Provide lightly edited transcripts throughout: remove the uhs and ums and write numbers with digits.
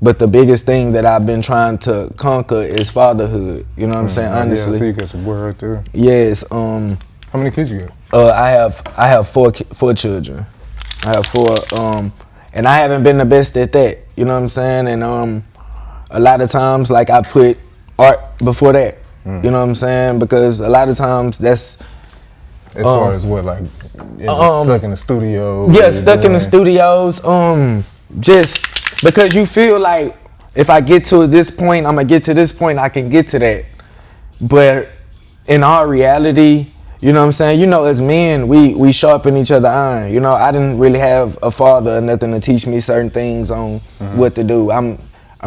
But the biggest thing that I've been trying to conquer is fatherhood. You know what I'm saying? Honestly. Yeah, I see you got your boy right there. Yes. How many kids you got? I have four children. I have four, and I haven't been the best at that. You know what I'm saying? And a lot of times, like, I put art before that. You know what I'm saying? Because a lot of times that's as far as what, like, stuck in the studio. Yeah, stuck in the studios. Just because you feel like if I get to this point, I'm gonna get to this point, I can get to that. But in our reality, you know what I'm saying? You know, as men, we sharpen each other iron. You know, I didn't really have a father or nothing to teach me certain things on what to do. I'm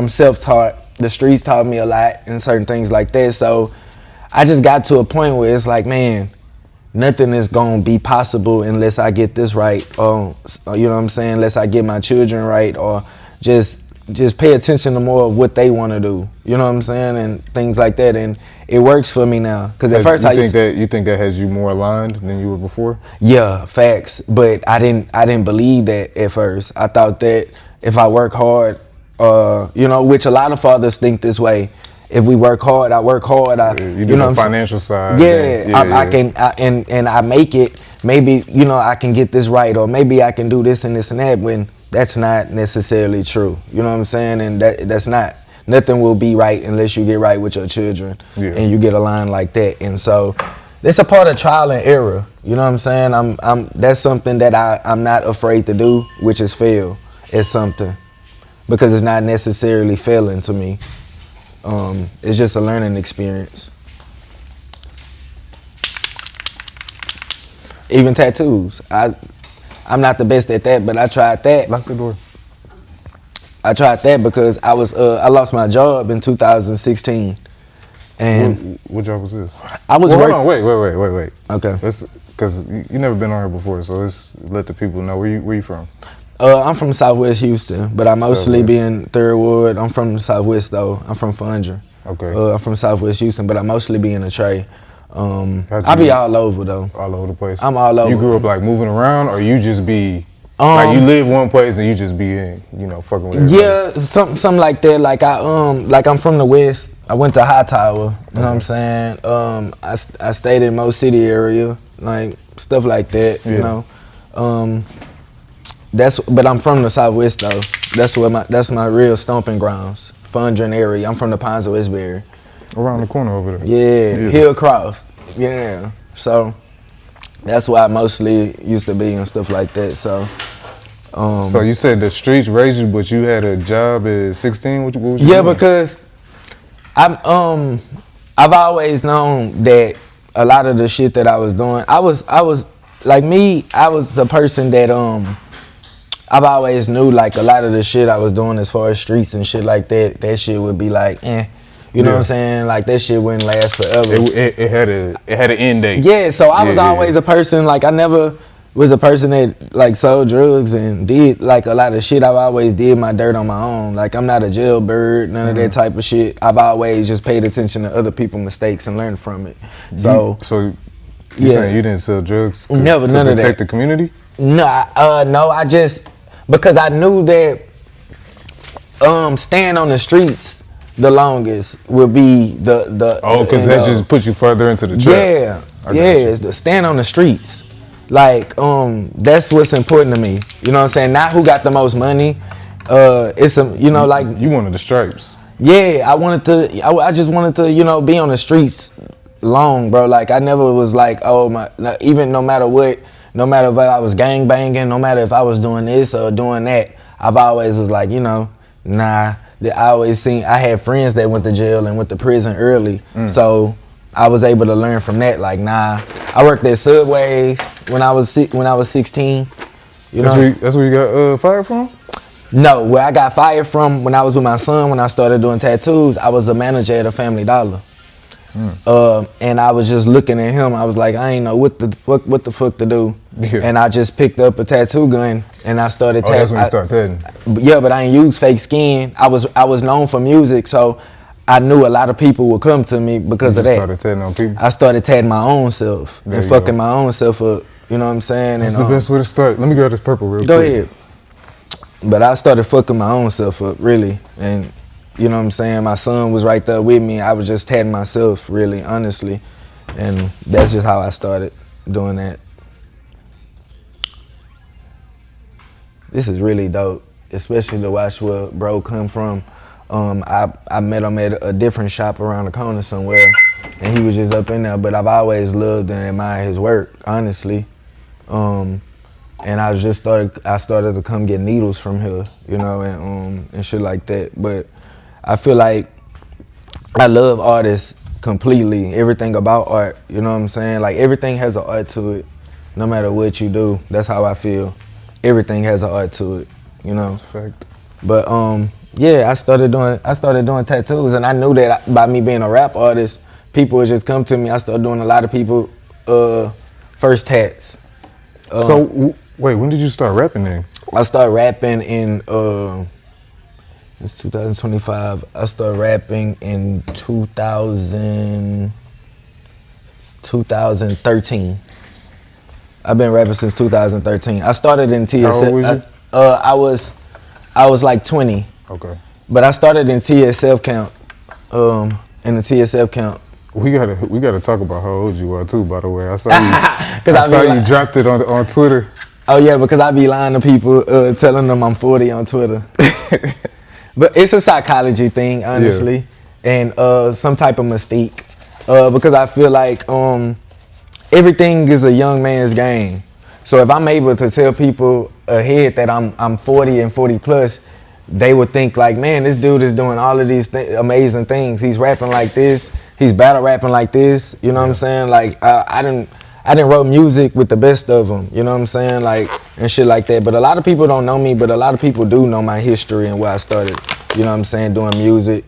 self-taught. The streets taught me a lot and certain things like that. So I just got to a point where it's like, man, nothing is gonna be possible unless I get this right. You know what I'm saying? Unless I get my children right, or just pay attention to more of what they want to do. You know what I'm saying? And things like that. And it works for me now. Because at first you think that has you more aligned than you were before? Yeah, facts. But I didn't believe that at first. I thought that if I work hard, you know, which a lot of fathers think this way. If we work hard, I work hard. You do the financial side. I can, and I make it. Maybe, you know, I can get this right, or maybe I can do this and this and that. When that's not necessarily true. You know what I'm saying? And that's not. Nothing will be right unless you get right with your children, and you get aligned like that. And so, it's a part of trial and error. You know what I'm saying? That's something that I'm not afraid to do, which is fail at something, because it's not necessarily failing to me. It's just a learning experience. Even tattoos. I'm not the best at that, but I tried that. Lock the door. I tried that because I lost my job in 2016. And what job was this? I was Hold on, wait. Okay. Because you never been on here before, so let's let the people know where you from. I'm from Southwest Houston, but I mostly be in Third Ward. I'm from the Southwest though. I'm from Fundra. Okay. I'm from Southwest Houston, but I mostly be in the Tray. I be all over though. All over the place. I'm all over. You grew up like moving around, or you just be like you live one place and you just be in, you know, fucking with everybody? Yeah, something like that. Like I'm from the West. I went to Hightower. You know what I'm saying? I stayed in Mo City area, like stuff like that. You know. But I'm from the Southwest though. That's my real stomping grounds. Fundra area. I'm from the Pines of Westbury. Around the corner over there. Yeah. Hillcroft. Yeah. So that's why I mostly used to be and stuff like that. So. So you said the streets raised you, but you had a job at 16. What was you doing? Because I've always known that a lot of the shit that I was doing, I was like me. I was the person that I've always knew like a lot of the shit I was doing as far as streets and shit like that. That shit would be like, you know what I'm saying? Like that shit wouldn't last forever. It had an end date. Yeah, so I was always a person, like I never was a person that like sold drugs and did like a lot of shit. I've always did my dirt on my own. Like I'm not a jailbird, none of that type of shit. I've always just paid attention to other people's mistakes and learned from it. So you saying you didn't sell drugs none of that. To protect the community? No, no, I just, because I knew that staying on the streets the longest would be the because that just puts you further into the trap. It's the stand on the streets. Like that's what's important to me. You know what I'm saying? Not who got the most money. It's like you wanted the stripes. Yeah, I just wanted to, you know, be on the streets long, bro. Like I never was like, even no matter if I was gangbanging, no matter if I was doing this or doing that, I've always was like, you know, nah. I had friends that went to jail and went to prison early, so I was able to learn from that. Like, nah, I worked at Subways when I was 16. That's where you got fired from? No, where I got fired from when I was with my son, when I started doing tattoos, I was a manager at a Family Dollar. And I was just looking at him. I was like, I ain't know what the fuck to do. Yeah. And I just picked up a tattoo gun and I started tattooing. That's when you started tattooing? Yeah, but I ain't use fake skin. I was known for music, so I knew a lot of people would come to me because of that. Started tattooing on people? I started tattooing my own self and fucking my own self up. You know what I'm saying? That's the best way to start. Let me grab this purple real quick. Go ahead. But I started fucking my own self up, really. And you know what I'm saying? My son was right there with me. I was just tatting myself, really, honestly. And that's just how I started doing that. This is really dope, especially to watch where bro come from. I met him at a different shop around the corner somewhere, and he was just up in there. But I've always loved and admired his work, honestly. And I started to come get needles from here, you know, and shit like that. But I feel like I love artists completely. Everything about art, you know what I'm saying? Like everything has an art to it, no matter what you do. That's how I feel. Everything has an art to it, you know. That's a fact. But yeah, I started doing tattoos, and I knew that by me being a rap artist, people would just come to me. I started doing a lot of people first tats. So wait, when did you start rapping then? I started rapping in it's 2025. I started rapping in 2013. I've been rapping since 2013. I started in TSF. How old was you? I was like 20. Okay. But I started in TSF count. In the TSF count. We gotta talk about how old you are too. By the way, I saw you. You dropped it on Twitter. Oh yeah, because I be lying to people, telling them I'm 40 on Twitter. But it's a psychology thing, honestly, and some type of mystique. Because I feel like everything is a young man's game. So if I'm able to tell people ahead that I'm 40 and 40 plus, they would think like, man, this dude is doing all of these amazing things. He's rapping like this. He's battle rapping like this. You know what I'm saying? Like I didn't wrote music with the best of them. You know what I'm saying? Like and shit like that. But a lot of people don't know me. But a lot of people do know my history and where I started. You know what I'm saying? Doing music.